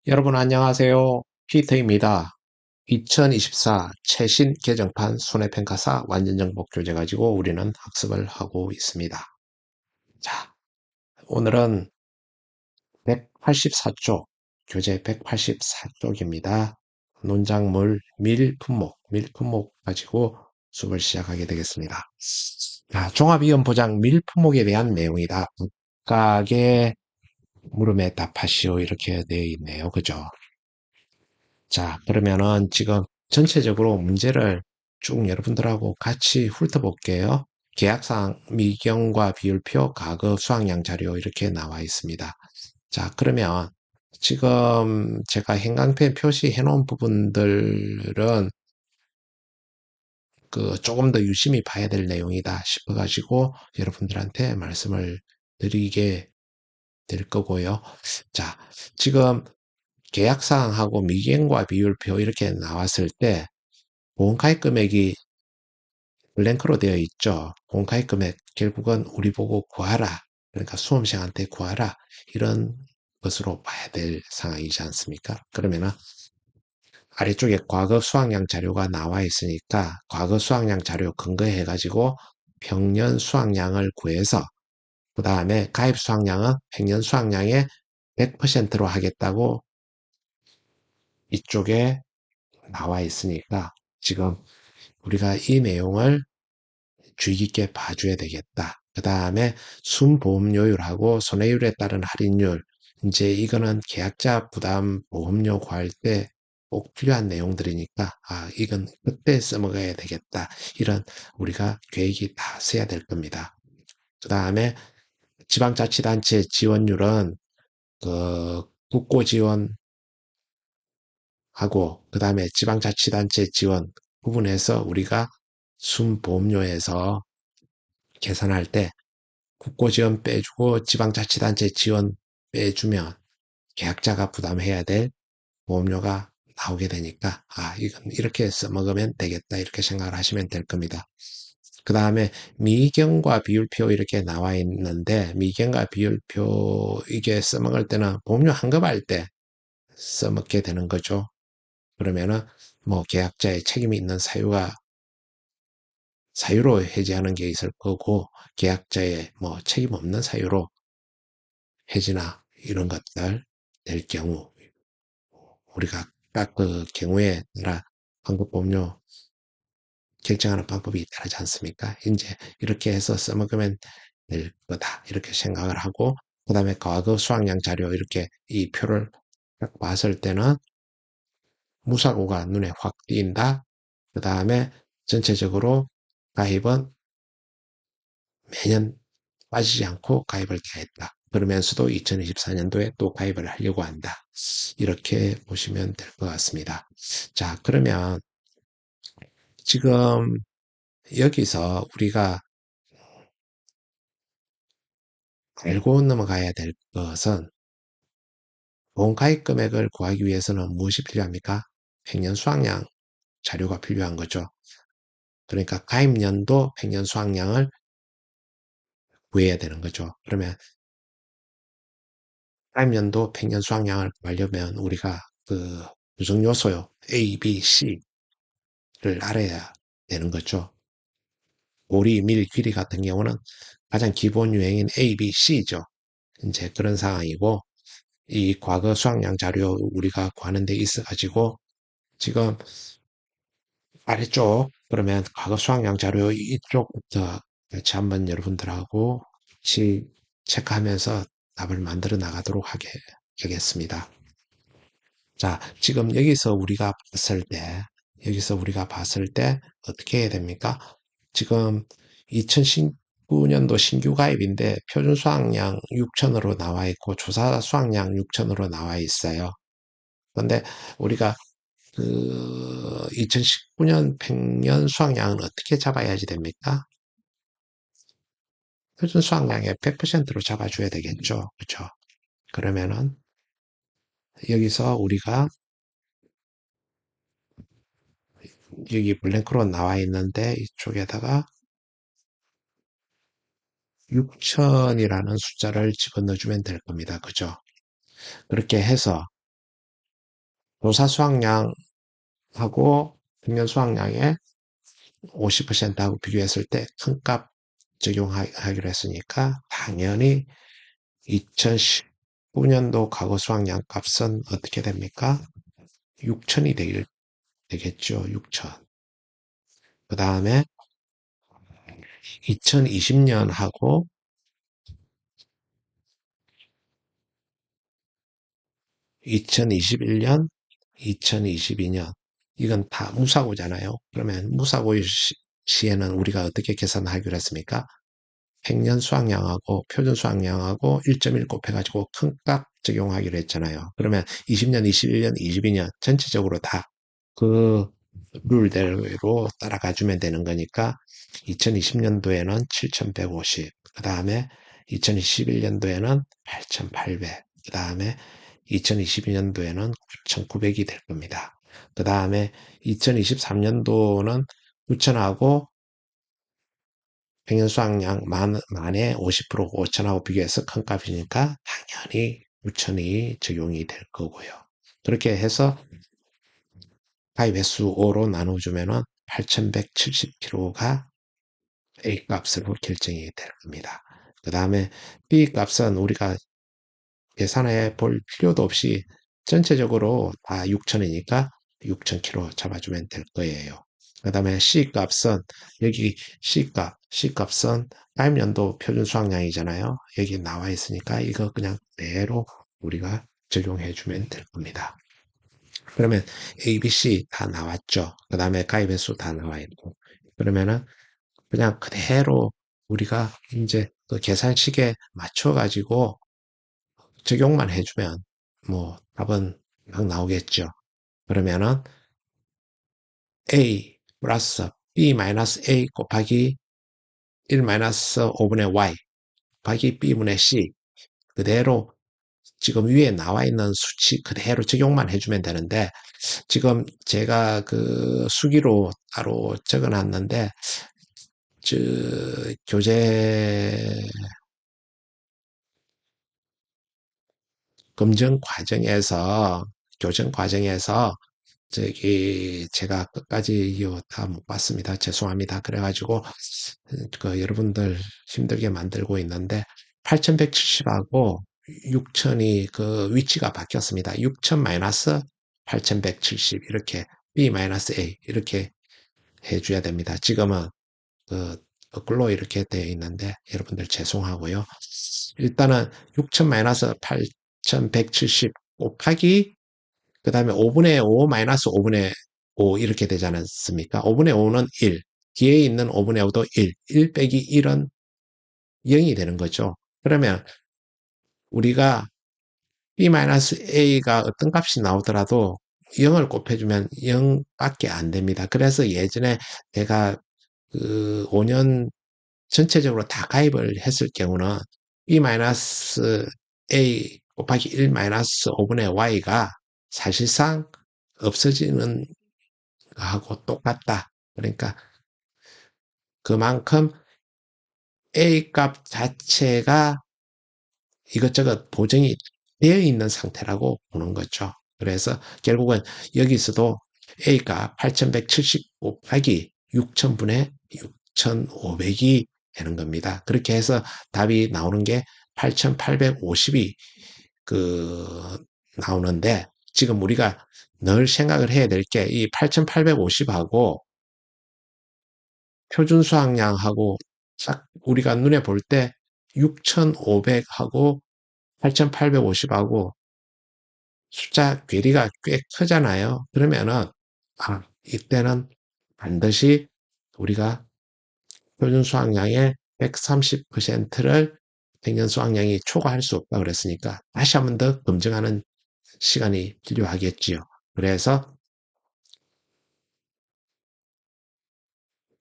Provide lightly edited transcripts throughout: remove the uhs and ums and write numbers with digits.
여러분 안녕하세요. 피터입니다. 2024 최신 개정판 손해평가사 완전정복 교재 가지고 우리는 학습을 하고 있습니다. 자, 오늘은 184쪽, 교재 184쪽입니다. 논작물 밀품목 가지고 수업을 시작하게 되겠습니다. 자, 종합위험보장 밀품목에 대한 내용이다. 각각의 물음에 답하시오 이렇게 되어 있네요. 그죠? 자, 그러면은 지금 전체적으로 문제를 쭉 여러분들하고 같이 훑어볼게요. 계약상 미경과 비율표, 가급, 수학량 자료 이렇게 나와 있습니다. 자, 그러면 지금 제가 형광펜 표시해 놓은 부분들은 조금 더 유심히 봐야 될 내용이다 싶어가지고 여러분들한테 말씀을 드리게 될 거고요. 자, 지금 계약사항하고 미경과 비율표 이렇게 나왔을 때 보험가입 금액이 블랭크로 되어 있죠. 보험가입 금액 결국은 우리 보고 구하라. 그러니까 수험생한테 구하라. 이런 것으로 봐야 될 상황이지 않습니까? 그러면은 아래쪽에 과거 수학량 자료가 나와 있으니까 과거 수학량 자료 근거해 가지고 평년 수학량을 구해서 그 다음에 가입 수학량은 평년 수학량의 100%로 하겠다고 이쪽에 나와 있으니까 지금 우리가 이 내용을 주의 깊게 봐줘야 되겠다. 그 다음에 순보험료율하고 손해율에 따른 할인율. 이제 이거는 계약자 부담 보험료 구할 때 꼭 필요한 내용들이니까, 이건 그때 써먹어야 되겠다. 이런 우리가 계획이 다 세야 될 겁니다. 그 다음에 지방자치단체 지원율은 국고 지원하고, 그 다음에 지방자치단체 지원 부분에서 우리가 순보험료에서 계산할 때 국고지원 빼주고 지방자치단체 지원 빼주면 계약자가 부담해야 될 보험료가 나오게 되니까 이건 이렇게 써먹으면 되겠다 이렇게 생각을 하시면 될 겁니다. 그 다음에 미경과 비율표 이렇게 나와 있는데 미경과 비율표 이게 써먹을 때는 보험료 환급할 때 써먹게 되는 거죠. 그러면은 뭐 계약자의 책임이 있는 사유로 해지하는 게 있을 거고 계약자의 뭐 책임 없는 사유로 해지나 이런 것들 될 경우 우리가 각 그 경우에 따라 환급보험료 결정하는 방법이 다르지 않습니까? 이제 이렇게 해서 써먹으면 될 거다 이렇게 생각을 하고 그 다음에 과거 수학량 자료 이렇게 이 표를 딱 봤을 때는 무사고가 눈에 확 띈다. 그 다음에 전체적으로 가입은 매년 빠지지 않고 가입을 다 했다. 그러면서도 2024년도에 또 가입을 하려고 한다. 이렇게 보시면 될 것 같습니다. 자, 그러면 지금 여기서 우리가 알고 넘어가야 될 것은 보험 가입 금액을 구하기 위해서는 무엇이 필요합니까? 평년 수학량 자료가 필요한 거죠. 그러니까 가입년도 평년 수학량을 구해야 되는 거죠. 그러면 가입년도 평년 수학량을 구하려면 우리가 구성 요소요 A, B, C를 알아야 되는 거죠. 보리, 밀, 귀리 같은 경우는 가장 기본 유형인 A, B, C죠. 이제 그런 상황이고 이 과거 수학량 자료 우리가 구하는 데 있어 가지고 지금 아래쪽 그러면 과거 수학량 자료 이쪽부터 같이 한번 여러분들하고 같이 체크하면서 답을 만들어 나가도록 하겠습니다. 자, 지금 여기서 우리가 봤을 때 어떻게 해야 됩니까? 지금 2019년도 신규 가입인데 표준 수학량 6천으로 나와 있고 조사 수학량 6천으로 나와 있어요. 그런데 우리가 2019년 평년 수학량은 어떻게 잡아야지 됩니까? 표준 수학량의 100%로 잡아줘야 되겠죠. 그렇죠? 그러면은 여기서 우리가 여기 블랭크로 나와 있는데 이쪽에다가 6천이라는 숫자를 집어넣어주면 될 겁니다. 그죠? 그렇게 해서 조사 수확량하고 평년 수확량의 50%하고 비교했을 때 큰 값 적용하기로 했으니까 당연히 2019년도 과거 수확량 값은 어떻게 됩니까? 6천이 되겠죠. 6천. 그 다음에 2020년하고 2021년, 2022년 이건 다 무사고잖아요. 그러면 무사고 시에는 우리가 어떻게 계산하기로 했습니까? 평년 수확량하고 표준 수확량하고 1.1 곱해가지고 큰 값 적용하기로 했잖아요. 그러면 20년, 21년, 22년 전체적으로 다 그 룰대로 따라가주면 되는 거니까 2020년도에는 7,150, 그 다음에 2021년도에는 8,800, 그 다음에 2022년도에는 9,900이 될 겁니다. 그 다음에 2023년도는 9,000하고 평년 수확량 만에 50% 5천하고 비교해서 큰 값이니까 당연히 6천이 적용이 될 거고요. 그렇게 해서 가입 횟수 5로 나눠주면은 8,170kg가 A 값으로 결정이 될 겁니다. 그 다음에 B 값은 우리가 계산해 볼 필요도 없이 전체적으로 다 6천이니까 6,000kg 잡아주면 될 거예요. 그 다음에 C값은 여기 C값은 가입연도 표준 수확량이잖아요. 여기 나와 있으니까 이거 그냥 그대로 우리가 적용해 주면 될 겁니다. 그러면 A, B, C 다 나왔죠. 그 다음에 가입 횟수 다 나와 있고. 그러면은 그냥 그대로 우리가 이제 그 계산식에 맞춰가지고 적용만 해주면 뭐 답은 막 나오겠죠. 그러면은 A 플러스 B 마이너스 A 곱하기 1 마이너스 5분의 Y 곱하기 B분의 C 그대로 지금 위에 나와 있는 수치 그대로 적용만 해주면 되는데 지금 제가 그 수기로 따로 적어 놨는데 저 검증 과정에서 교정 과정에서 저기 제가 끝까지 이거 다 못 봤습니다. 죄송합니다. 그래가지고 그 여러분들 힘들게 만들고 있는데 8170하고 6000이 그 위치가 바뀌었습니다. 6000 마이너스 8170 이렇게 B 마이너스 A 이렇게 해줘야 됩니다. 지금은 그 거꾸로 이렇게 되어 있는데 여러분들 죄송하고요. 일단은 6000 마이너스 8170 곱하기 그 다음에 5분의 5 마이너스 5분의 5 이렇게 되지 않았습니까? 5분의 5는 1, 뒤에 있는 5분의 5도 1 빼기 1은 0이 되는 거죠. 그러면 우리가 B-A가 어떤 값이 나오더라도 0을 곱해주면 0밖에 안 됩니다. 그래서 예전에 내가 그 5년 전체적으로 다 가입을 했을 경우는 B-A 곱하기 1-5분의 Y가 사실상 없어지는 거하고 똑같다. 그러니까 그만큼 A 값 자체가 이것저것 보정이 되어 있는 상태라고 보는 거죠. 그래서 결국은 여기서도 A가 8170 곱하기 6000분의 6500이 되는 겁니다. 그렇게 해서 답이 나오는 게 8850이 그 나오는데 지금 우리가 늘 생각을 해야 될 게 이 8850하고 표준 수확량하고 싹 우리가 눈에 볼 때 6,500하고 8,850하고 숫자 괴리가 꽤 크잖아요. 그러면은 이때는 반드시 우리가 표준 수확량의 130%를 평년 수확량이 초과할 수 없다 그랬으니까 다시 한번 더 검증하는 시간이 필요하겠지요. 그래서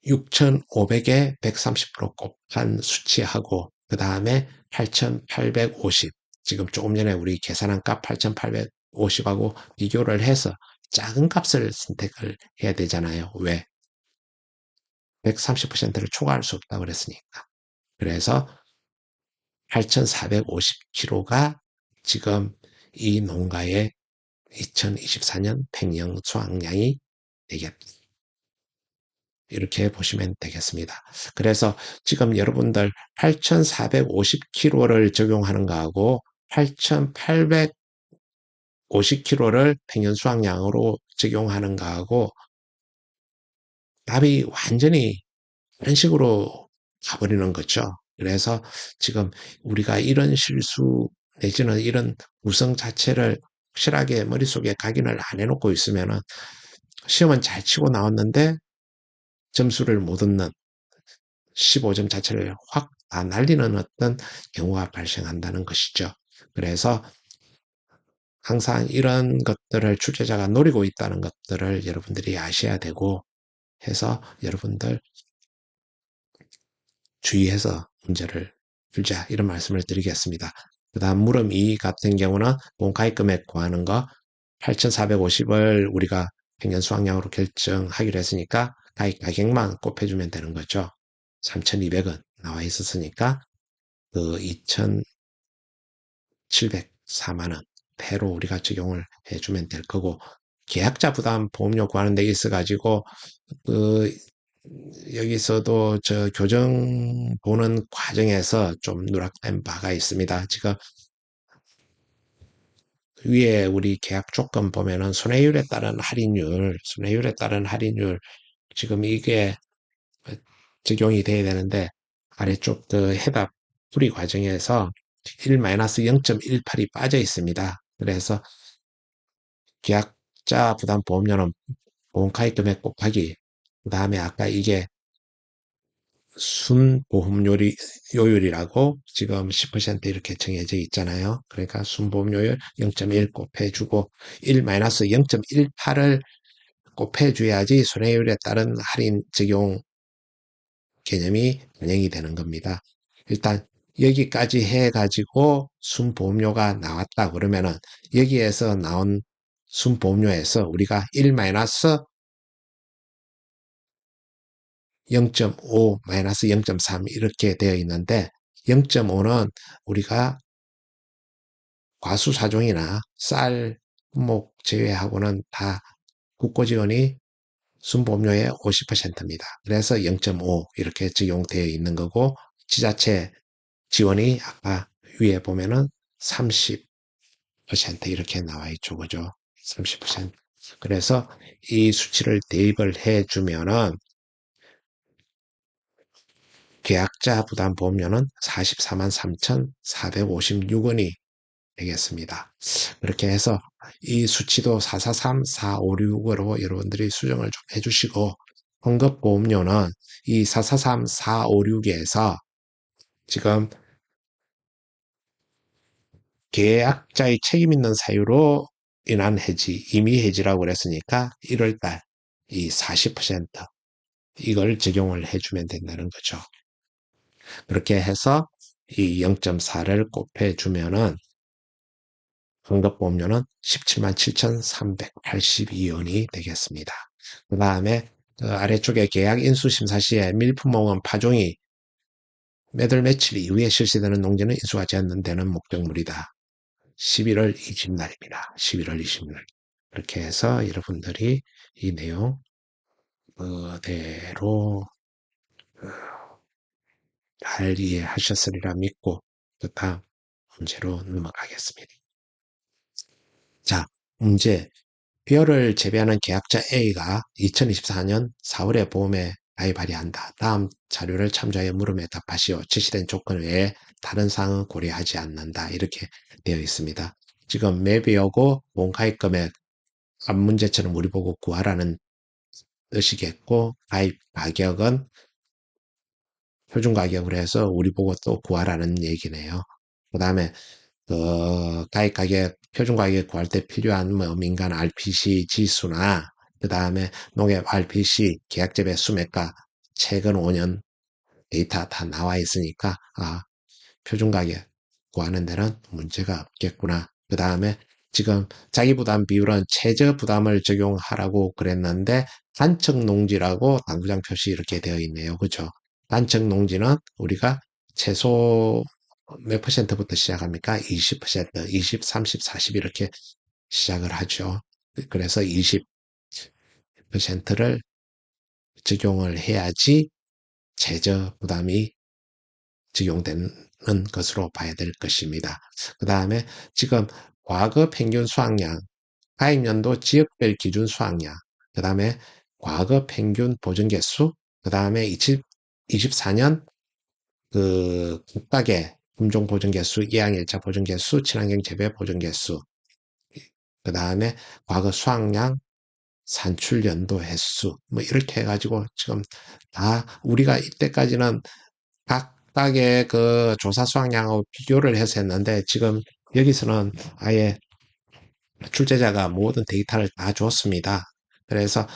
6,500에 130% 곱한 수치하고 그 다음에 8,850 지금 조금 전에 우리 계산한 값 8,850하고 비교를 해서 작은 값을 선택을 해야 되잖아요. 왜? 130%를 초과할 수 없다고 그랬으니까. 그래서 8,450kg가 지금 이 농가의 2024년 팽령 수확량이 되겠다. 이렇게 보시면 되겠습니다. 그래서 지금 여러분들 8,450kg를 적용하는 거하고 8,850kg를 평년 수확량으로 적용하는 거하고 답이 완전히 다른 식으로 가버리는 거죠. 그래서 지금 우리가 이런 실수 내지는 이런 구성 자체를 확실하게 머릿속에 각인을 안 해놓고 있으면은 시험은 잘 치고 나왔는데 점수를 못 얻는 15점 자체를 확 다 날리는 어떤 경우가 발생한다는 것이죠. 그래서 항상 이런 것들을 출제자가 노리고 있다는 것들을 여러분들이 아셔야 되고 해서 여러분들 주의해서 문제를 풀자 이런 말씀을 드리겠습니다. 그 다음 물음 2 같은 경우는 본가액 금액 구하는 거 8,450을 우리가 평년 수확량으로 결정하기로 했으니까 가액만 곱해주면 되는 거죠. 3,200원 나와 있었으니까 그 2,704만 원 배로 우리가 적용을 해주면 될 거고 계약자 부담 보험료 구하는 데 있어가지고 그 여기서도 저 교정 보는 과정에서 좀 누락된 바가 있습니다. 지금 위에 우리 계약 조건 보면은 손해율에 따른 할인율 지금 이게 적용이 돼야 되는데 아래쪽 그 해답 풀이 과정에서 1-0.18이 빠져 있습니다. 그래서 계약자 부담 보험료는 보험가입 금액 곱하기 그 다음에 아까 이게 순보험료율이라고 지금 10% 이렇게 정해져 있잖아요. 그러니까 순보험료율 0.1 곱해주고 1-0.18을 곱해줘야지 손해율에 따른 할인 적용 개념이 반영이 되는 겁니다. 일단 여기까지 해가지고 순보험료가 나왔다 그러면은 여기에서 나온 순보험료에서 우리가 0-0.5 0.3 이렇게 되어 있는데 0.5는 우리가 과수사종이나 쌀, 목 제외하고는 다 국고지원이 순보험료의 50%입니다. 그래서 0.5 이렇게 적용되어 있는 거고 지자체 지원이 아까 위에 보면은 30% 이렇게 나와 있죠. 그죠? 30%. 그래서 이 수치를 대입을 해주면은 계약자 부담 보험료는 44만 3,456원이 되겠습니다. 그렇게 해서 이 수치도 443, 456으로 여러분들이 수정을 좀 해주시고 환급보험료는 이 443, 456에서 지금 계약자의 책임 있는 사유로 인한 해지, 임의 해지라고 그랬으니까 1월달 이 40% 이걸 적용을 해주면 된다는 거죠. 그렇게 해서 이 0.4를 곱해주면은 환급보험료는 17만 7,382원이 되겠습니다. 그 다음에 그 아래쪽에 계약 인수심사 시에 밀품목은 파종이 매달 며칠 이후에 실시되는 농지는 인수가 제한되는 목적물이다. 11월 20날입니다. 11월 20날. 그렇게 해서 여러분들이 이 내용 그대로 잘 이해하셨으리라 믿고 그 다음 문제로 넘어가겠습니다. 자, 문제. 뼈를 재배하는 계약자 A가 2024년 4월에 보험에 가입하려 한다. 다음 자료를 참조하여 물음에 답하시오. 제시된 조건 외에 다른 사항은 고려하지 않는다. 이렇게 되어 있습니다. 지금 매비하고 보험 가입 금액 앞 문제처럼 우리 보고 구하라는 뜻이겠고 가입 가격은 표준 가격으로 해서 우리 보고 또 구하라는 얘기네요. 그 다음에 가입 가격, 표준 가격 구할 때 필요한 뭐 민간 RPC 지수나 그 다음에 농협 RPC 계약재배 수매가 최근 5년 데이터 다 나와 있으니까 표준 가격 구하는 데는 문제가 없겠구나. 그 다음에 지금 자기 부담 비율은 최저 부담을 적용하라고 그랬는데 단척 농지라고 당구장 표시 이렇게 되어 있네요. 그죠? 단척 농지는 우리가 최소 몇 퍼센트부터 시작합니까? 20%, 20, 30, 40 이렇게 시작을 하죠. 그래서 20%를 적용을 해야지 최저 부담이 적용되는 것으로 봐야 될 것입니다. 그 다음에 지금 과거 평균 수확량, 가입연도 지역별 기준 수확량, 그 다음에 과거 평균 보증 개수, 그 다음에 2024년 그 국가계 품종 보증 개수, 이항일자 보증 개수, 친환경 재배 보증 개수, 그 다음에 과거 수확량, 산출 연도 횟수, 뭐 이렇게 해가지고 지금 다 우리가 이때까지는 각각의 그 조사 수확량하고 비교를 해서 했는데 지금 여기서는 아예 출제자가 모든 데이터를 다 줬습니다. 그래서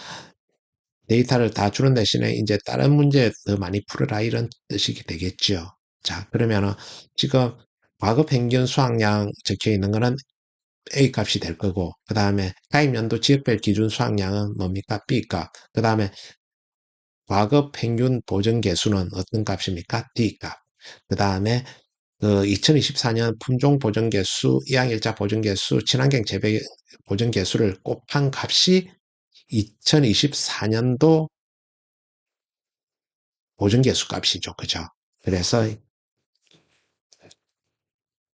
데이터를 다 주는 대신에 이제 다른 문제 더 많이 풀어라 이런 뜻이 되겠죠. 자, 그러면은 지금 과거 평균 수확량 적혀 있는 거는 A 값이 될 거고, 그 다음에 가입연도 지역별 기준 수확량은 뭡니까? B 값. 그 다음에 과거 평균 보정 개수는 어떤 값입니까? D 값. 그 다음에 그 2024년 품종 보정 개수, 이항일자 보정 개수, 친환경 재배 보정 개수를 곱한 값이 2024년도 보정 개수 값이죠. 그죠? 그래서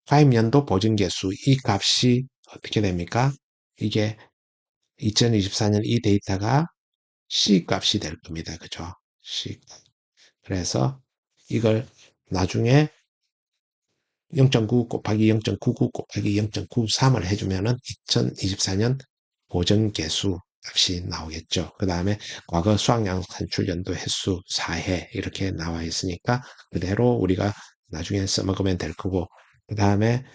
가입연도 보정 개수 이 값이 어떻게 됩니까? 이게 2024년 이 데이터가 C 값이 될 겁니다. 그죠? C. 그래서 이걸 나중에 0.9 곱하기 0.99 곱하기 0.93을 해주면은 2024년 보정 개수 값이 나오겠죠. 그 다음에 과거 수확량 산출 연도 횟수 4회 이렇게 나와 있으니까 그대로 우리가 나중에 써먹으면 될 거고 그 다음에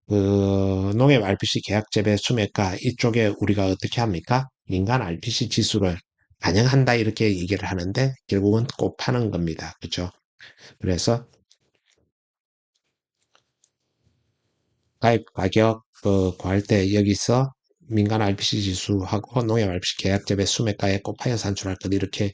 그 농협 RPC 계약 재배 수매가 이쪽에 우리가 어떻게 합니까? 민간 RPC 지수를 반영한다 이렇게 얘기를 하는데 결국은 곱하는 겁니다. 그죠? 그래서 가입 가격 구할 때 여기서 민간 RPC 지수하고 농협 RPC 계약 재배 수매가에 곱하여 산출할 것 이렇게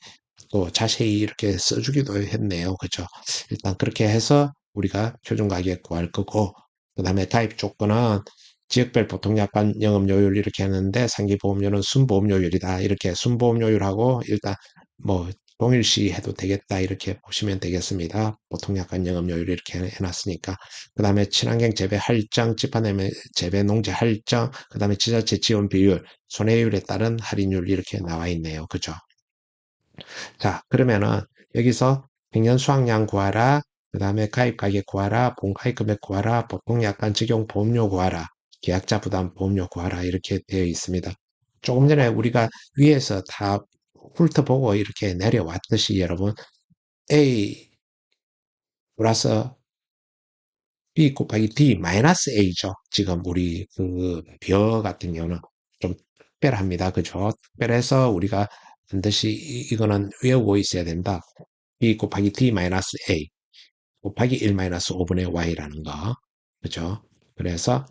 또 자세히 이렇게 써주기도 했네요. 그죠? 일단 그렇게 해서 우리가 표준 가격 구할 거고 그 다음에 가입 조건은 지역별 보통약관 영업요율 이렇게 하는데 상기보험료는 순보험료율이다. 이렇게 순보험료율하고 일단 뭐 동일시 해도 되겠다. 이렇게 보시면 되겠습니다. 보통약관 영업요율 이렇게 해놨으니까. 그 다음에 친환경 재배 할증, 집안의 재배 농지 할증, 그 다음에 지자체 지원 비율, 손해율에 따른 할인율 이렇게 나와 있네요. 그죠? 자, 그러면은 여기서 평년 수확량 구하라, 그 다음에 가입 가격 구하라, 본가입 금액 구하라, 보통약관 적용 보험료 구하라, 계약자 부담 보험료 구하라 이렇게 되어 있습니다. 조금 전에 우리가 위에서 다 훑어보고 이렇게 내려왔듯이 여러분 A 플러스 B 곱하기 D 마이너스 A죠. 지금 우리 그 벼 같은 경우는 좀 특별합니다. 그죠? 특별해서 우리가 반드시 이거는 외우고 있어야 된다. B 곱하기 D 마이너스 A 곱하기 1 마이너스 5분의 Y라는 거. 그죠? 그래서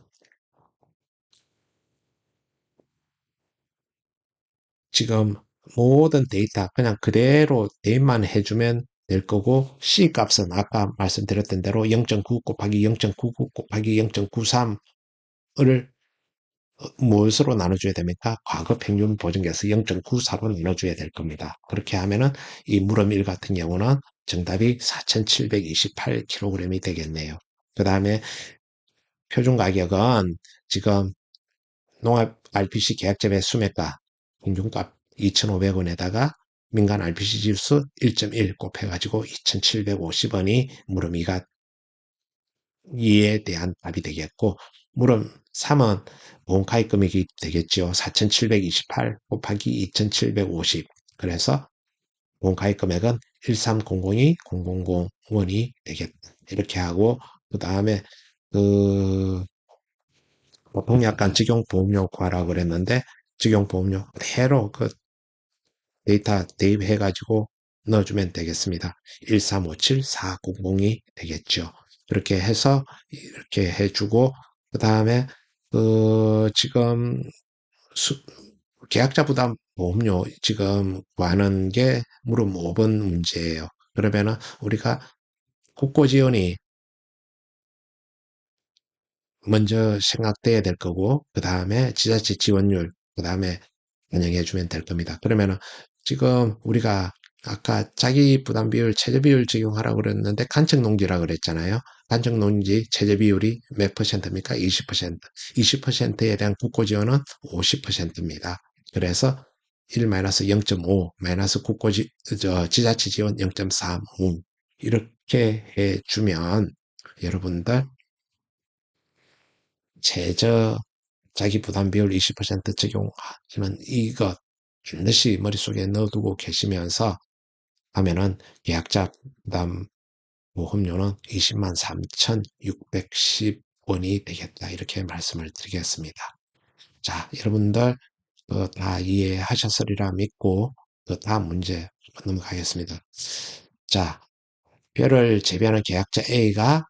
지금 모든 데이터 그냥 그대로 대입만 해주면 될 거고 C 값은 아까 말씀드렸던 대로 0.9 곱하기 0.99 곱하기 0.93을 무엇으로 나눠줘야 됩니까? 과거 평균 보증계에서 0.94로 나눠줘야 될 겁니다. 그렇게 하면은 이 물음 1 같은 경우는 정답이 4,728kg이 되겠네요. 그 다음에 표준 가격은 지금 농업 RPC 계약재배 수매가 공중값 2,500원에다가 민간 RPC 지수 1.1 곱해가지고 2,750원이 물음 2가 이에 대한 답이 되겠고 물음 3은 보험가입 금액이 되겠죠. 4,728 곱하기 2,750 그래서 보험가입 금액은 1300-0001이 되겠다. 이렇게 하고 그 다음에 그 보통 약간 직용보험료 구하라고 그랬는데 직용보험료 그대로 그 데이터 대입해가지고 넣어주면 되겠습니다. 1357400이 되겠죠. 그렇게 해서 이렇게 해주고 그 다음에 지금 계약자 부담 보험료 지금 구하는 게 물음 5번 문제예요. 그러면은 우리가 국고지원이 먼저 생각돼야 될 거고, 그 다음에 지자체 지원율, 그 다음에 반영해 주면 될 겁니다. 그러면은 지금 우리가 아까 자기 부담 비율, 최저 비율 적용하라고 그랬는데 간척농지라고 그랬잖아요. 간척농지 최저 비율이 몇 퍼센트입니까? 20%. 20%에 대한 국고 지원은 50%입니다. 그래서 1-0.5 마이너스 지자체 지원 0.35 이렇게 해주면 여러분들 최저 자기 부담 비율 20% 적용하는 이것 반드시 머릿속에 넣어두고 계시면서 하면은 계약자 부담 보험료는 20만 3,610원이 되겠다. 이렇게 말씀을 드리겠습니다. 자, 여러분들 다 이해하셨으리라 믿고 다음 문제 넘어가겠습니다. 자, 뼈를 재배하는 계약자 A가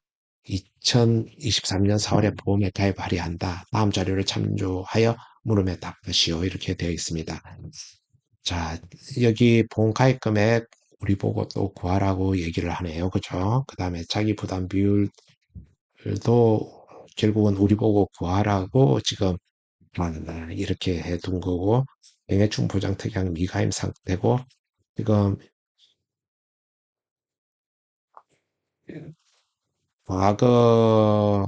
2023년 4월에 보험에 가입 할인한다. 다음 자료를 참조하여 물음에 답하시오. 이렇게 되어 있습니다. 자, 여기 보험 가입 금액 우리 보고 또 구하라고 얘기를 하네요. 그죠? 그 다음에 자기 부담 비율도 결국은 우리 보고 구하라고 지금 이렇게 해둔 거고, 명예충 보장 특약 미가임 상태고, 지금 과거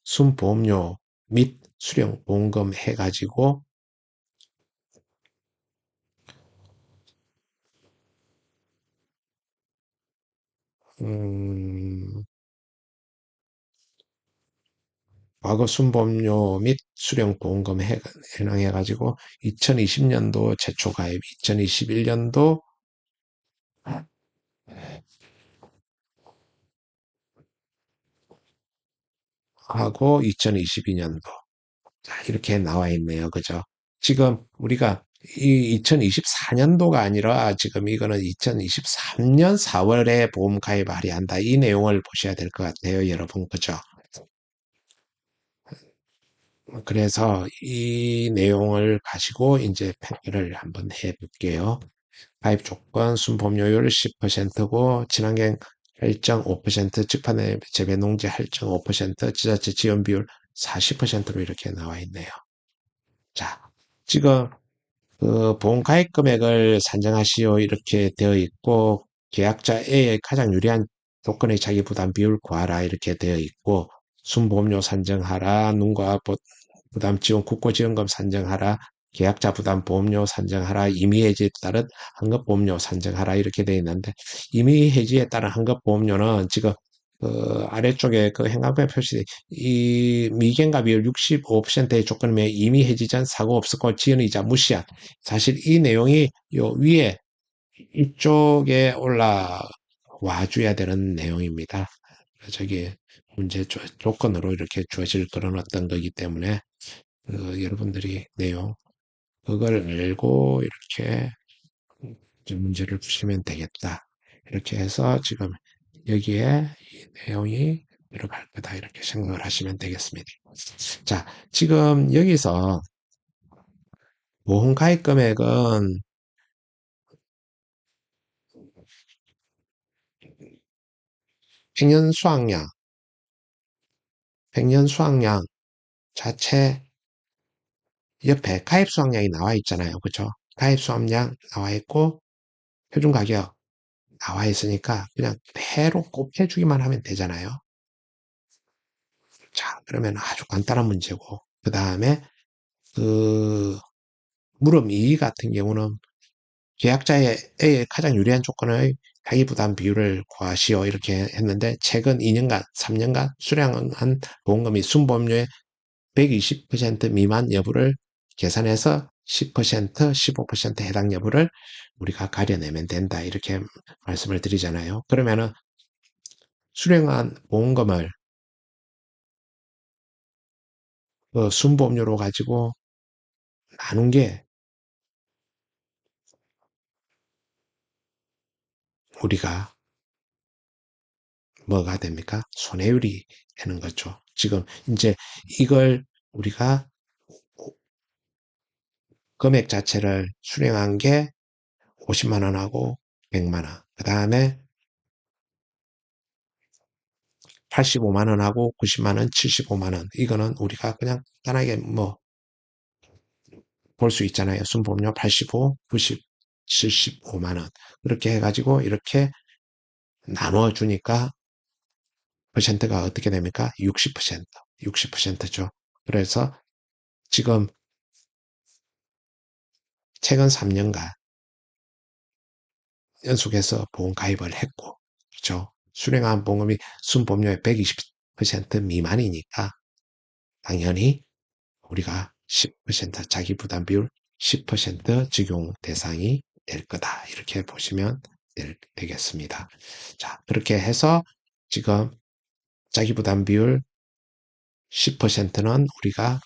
순보험료 및 수령보험금 해가지고 음, 과거 순보험료 및 수령보험금 해당해가지고 2020년도 제초 가입, 2021년도 하고 2022년도 이렇게 나와 있네요. 그죠? 지금 우리가 이 2024년도가 아니라 지금 이거는 2023년 4월에 보험 가입 할인한다. 이 내용을 보셔야 될 것 같아요. 여러분. 그죠? 그래서 이 내용을 가지고 이제 판결을 한번 해 볼게요. 가입 조건, 순보험료율 10%고, 친환경 할증 5%, 직판의 재배 농지 할증 5%, 지자체 지원 비율 40%로 이렇게 나와 있네요. 자, 지금 보험 가입 금액을 산정하시오 이렇게 되어 있고, 계약자 A의 가장 유리한 조건의 자기 부담 비율 구하라 이렇게 되어 있고, 순보험료 산정하라, 누가 부담 지원 국고지원금 산정하라, 계약자 부담 보험료 산정하라, 임의해지에 따른 환급보험료 산정하라 이렇게 되어 있는데 임의해지에 따른 환급보험료는 지금 아래쪽에 그 행간부에 표시 이 미경과 비율 65%의 조건이면 임의해지 전 사고 없었고 지연이자 무시한 사실 이 내용이 요 위에 이쪽에 올라와 줘야 되는 내용입니다. 저기 문제 조건으로 이렇게 주어질 그런 어떤 거기 때문에 여러분들이 내용 그걸 알고 이렇게 문제를 푸시면 되겠다. 이렇게 해서 지금 여기에 이 내용이 들어갈 거다. 이렇게 생각을 하시면 되겠습니다. 자, 지금 여기서 보험 가입 금액은 평년 수확량, 평년 수확량 자체 옆에 가입 수확량이 나와 있잖아요. 그죠? 가입 수확량 나와 있고 표준 가격 나와 있으니까 그냥 대로 곱해주기만 하면 되잖아요. 자, 그러면 아주 간단한 문제고 그 다음에 그 물음 2 같은 경우는 계약자의 가장 유리한 조건의 가입부담 비율을 구하시오 이렇게 했는데 최근 2년간, 3년간 수령한 보험금이 순보험료의 120% 미만 여부를 계산해서 10%, 15% 해당 여부를 우리가 가려내면 된다 이렇게 말씀을 드리잖아요. 그러면은 수령한 보험금을 그 순보험료로 가지고 나눈 게 우리가 뭐가 됩니까? 손해율이 되는 거죠. 지금 이제 이걸 우리가 금액 자체를 수령한 게 50만 원하고 100만 원. 그 다음에 85만 원하고 90만 원, 75만 원. 이거는 우리가 그냥 간단하게 뭐 볼 수 있잖아요. 순보험료 85, 90, 75만 원. 그렇게 해가지고 이렇게 나눠 주니까 퍼센트가 어떻게 됩니까? 60%, 60%죠. 그래서 지금 최근 3년간 연속해서 보험 가입을 했고, 그죠? 수령한 보험이 순보험료의 120% 미만이니까 당연히 우리가 10% 자기 부담 비율 10% 적용 대상이 될 거다. 이렇게 보시면 되겠습니다. 자, 그렇게 해서 지금 자기 부담 비율 10%는 우리가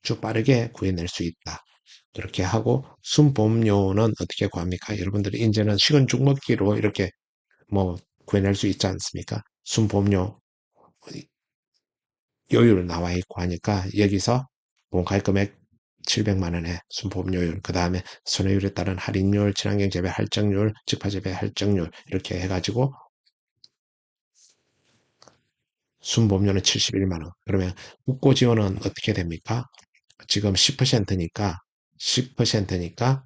아주 빠르게 구해낼 수 있다. 그렇게 하고 순보험료는 어떻게 구합니까? 여러분들이 이제는 식은 죽 먹기로 이렇게 뭐 구해낼 수 있지 않습니까? 순보험료 요율 나와 있고 하니까 여기서 보험가입 금액 700만 원의 순보험료율, 그 다음에 손해율에 따른 할인율, 친환경 재배 할증률, 직파 재배 할증률 이렇게 해가지고 순보험료는 71만 원. 그러면 국고 지원은 어떻게 됩니까? 지금 10%니까 10%니까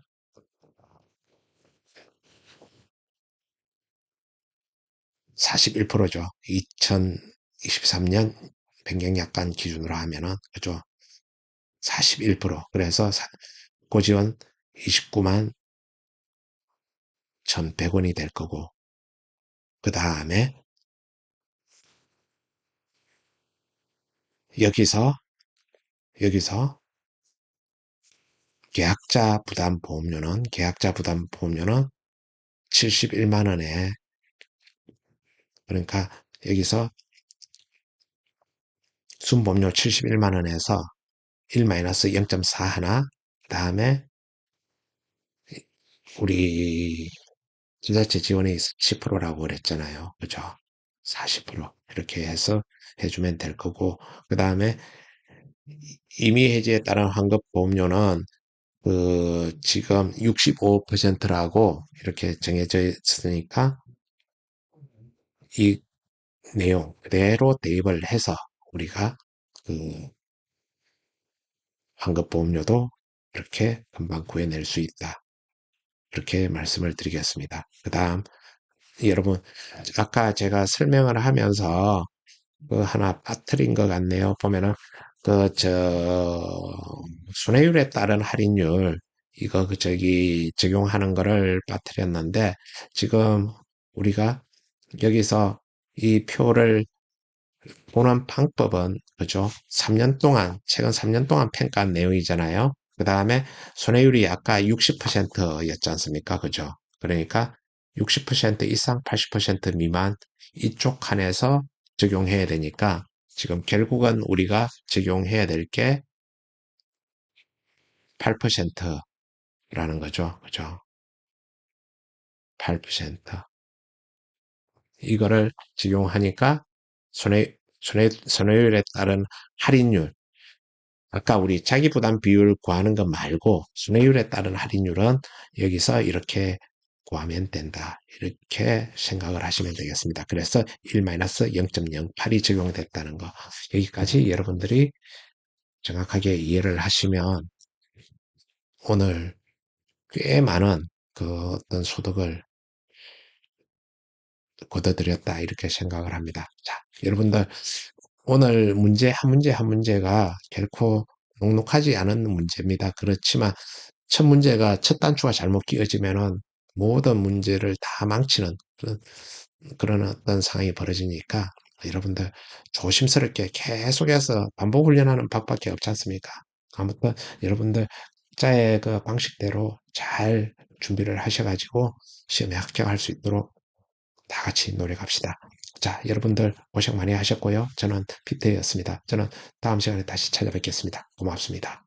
41%죠. 2023년 변경약관 기준으로 하면은 그죠? 41%. 그래서 고지원 29만 1,100원이 될 거고 그 다음에 여기서 계약자 부담 보험료는 71만 원에 그러니까 여기서 순보험료 71만 원에서 1-0.4 하나 그 다음에 우리 지자체 지원이 10%라고 그랬잖아요. 그죠? 40% 이렇게 해서 해주면 될 거고 그 다음에 임의 해지에 따른 환급 보험료는 지금 65%라고 이렇게 정해져 있으니까 이 내용 그대로 대입을 해서 우리가 그 환급보험료도 이렇게 금방 구해낼 수 있다. 이렇게 말씀을 드리겠습니다. 그 다음 여러분 아까 제가 설명을 하면서 하나 빠뜨린 것 같네요. 보면은 순회율에 따른 할인율 이거 적용하는 거를 빠뜨렸는데 지금 우리가 여기서 이 표를 보는 방법은 그죠? 3년 동안 최근 3년 동안 평가한 내용이잖아요. 그 다음에 손해율이 아까 60%였지 않습니까? 그죠? 그러니까 60% 이상 80% 미만 이쪽 칸에서 적용해야 되니까 지금 결국은 우리가 적용해야 될 게 8%라는 거죠. 그죠? 8%. 이거를 적용하니까 손해율에 따른 할인율 아까 우리 자기 부담 비율 구하는 것 말고 순회율에 따른 할인율은 여기서 이렇게 구하면 된다. 이렇게 생각을 하시면 되겠습니다. 그래서 1-0.08이 적용됐다는 거. 여기까지 여러분들이 정확하게 이해를 하시면 오늘 꽤 많은 어떤 소득을 거둬들였다. 이렇게 생각을 합니다. 자, 여러분들 오늘 문제 한 문제 한 문제가 결코 녹록하지 않은 문제입니다. 그렇지만 첫 문제가 첫 단추가 잘못 끼어지면은 모든 문제를 다 망치는 그런 어떤 상황이 벌어지니까 여러분들 조심스럽게 계속해서 반복 훈련하는 법밖에 없지 않습니까? 아무튼 여러분들 각자의 그 방식대로 잘 준비를 하셔가지고 시험에 합격할 수 있도록 다 같이 노력합시다. 자, 여러분들 고생 많이 하셨고요. 저는 피트였습니다. 저는 다음 시간에 다시 찾아뵙겠습니다. 고맙습니다.